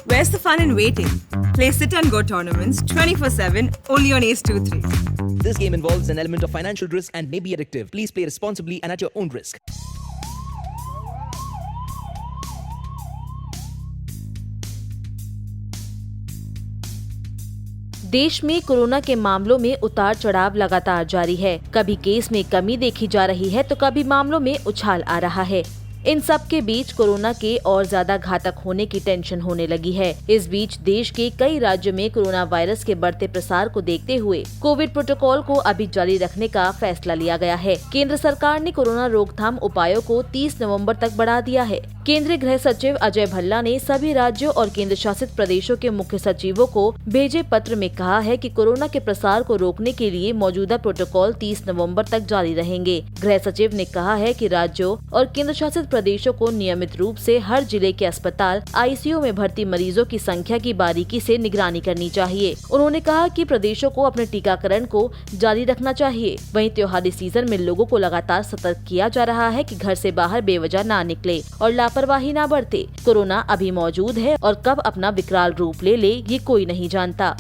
Where's the fun in waiting? Play Sit and Go tournaments 24/7 only on Ace 2-3. This game involves an element of financial risk and may be addictive. Please play responsibly and at your own risk. देश में corona के मामलों में उतार चढ़ाव लगातार जारी है। कभी केस में कमी देखी जा रही है तो कभी मामलों में उछाल आ रहा है। इन सब के बीच कोरोना के और ज्यादा घातक होने की टेंशन होने लगी है। इस बीच देश के कई राज्यों में कोरोना वायरस के बढ़ते प्रसार को देखते हुए कोविड प्रोटोकॉल को अभी जारी रखने का फैसला लिया गया है। केंद्र सरकार ने कोरोना रोकथाम उपायों को 30 नवंबर तक बढ़ा दिया है। केंद्रीय गृह सचिव अजय भल्ला ने सभी राज्यों और केंद्र शासित प्रदेशों के मुख्य सचिवों को भेजे पत्र में कहा है कि कोरोना के प्रसार को रोकने के लिए मौजूदा प्रोटोकॉल 30 नवंबर तक जारी रहेंगे। गृह सचिव ने कहा है कि राज्यों और केंद्र शासित प्रदेशों को नियमित रूप से हर जिले के अस्पताल आईसीयू में भर्ती मरीजों की संख्या की बारीकी से निगरानी करनी चाहिए। उन्होंने कहा कि प्रदेशों को अपने टीकाकरण को जारी रखना चाहिए। वहीं त्योहारी सीजन में लोगों को लगातार सतर्क किया जा रहा है कि घर से बाहर बेवजह ना निकले और लापरवाही ना बरते। कोरोना अभी मौजूद है और कब अपना विकराल रूप ले ये कोई नहीं जानता।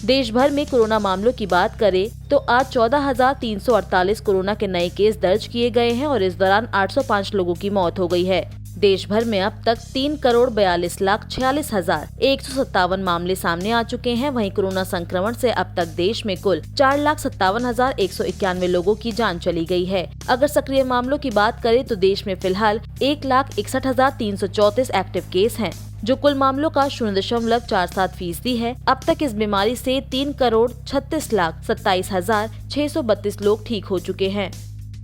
देश भर में कोरोना मामलों की बात करें तो आज 14,348 कोरोना के नए केस दर्ज किए गए हैं और इस दौरान 805 लोगों की मौत हो गई है। देश भर में अब तक 3,42,46,157 मामले सामने आ चुके हैं। वहीं कोरोना संक्रमण से अब तक देश में कुल 4,57,191 लोगों की जान चली गई है। अगर सक्रिय मामलों की बात करें तो देश में फिलहाल 1,61,334 एक्टिव केस हैं, जो कुल मामलों का 0.47% है। अब तक इस बीमारी से 3,36,27,632 लोग ठीक हो चुके हैं।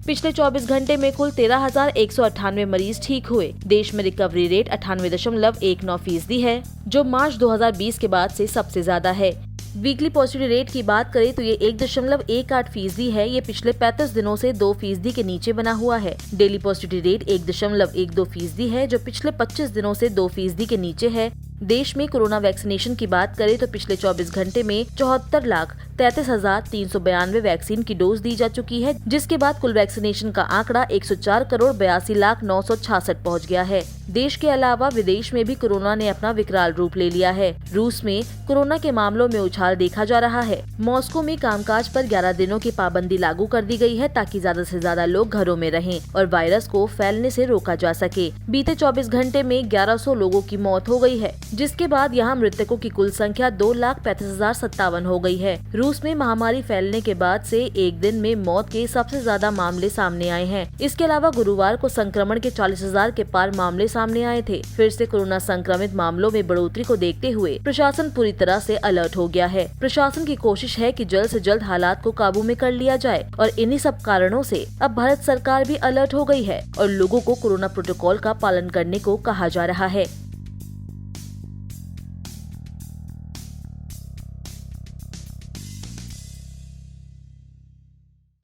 पिछले 24 घंटे में कुल 13,198 मरीज ठीक हुए। देश में रिकवरी रेट 98.19% है, जो मार्च 2020 के बाद से सबसे ज्यादा है। वीकली पॉजिटिविटी रेट की बात करें तो ये 1.18% है। ये पिछले 35 दिनों से 2% के नीचे बना हुआ है। डेली पॉजिटिविटी रेट 1.12% है, जो पिछले 25 दिनों से 2% के नीचे है। देश में कोरोना वैक्सीनेशन की बात करें तो पिछले 24 घंटे में 74,33,392 वैक्सीन की डोज दी जा चुकी है, जिसके बाद कुल वैक्सीनेशन का आंकड़ा 104,82,00,966 पहुंच गया है। देश के अलावा विदेश में भी कोरोना ने अपना विकराल रूप ले लिया है। रूस में कोरोना के मामलों में उछाल देखा जा रहा है। मॉस्को में कामकाज पर 11 दिनों की पाबंदी लागू कर दी गई है ताकि ज्यादा से ज्यादा लोग घरों में रहें और वायरस को फैलने से रोका जा सके। बीते 24 घंटे में 1100 लोगों की मौत हो गई है, जिसके बाद यहाँ मृतकों की कुल संख्या 2,35,057 हो गई है। रूस में महामारी फैलने के बाद से एक दिन में मौत के सबसे ज्यादा मामले सामने आए हैं। इसके अलावा गुरुवार को संक्रमण के 40,000 के पार मामले सामने आए थे। फिर से कोरोना संक्रमित मामलों में बढ़ोतरी को देखते हुए प्रशासन पूरी तरह से अलर्ट हो गया है। प्रशासन की कोशिश है कि जल्द से जल्द हालात को काबू में कर लिया जाए और इन्हीं सब कारणों से अब भारत सरकार भी अलर्ट हो गई है और लोगों को कोरोना प्रोटोकॉल का पालन करने को कहा जा रहा है।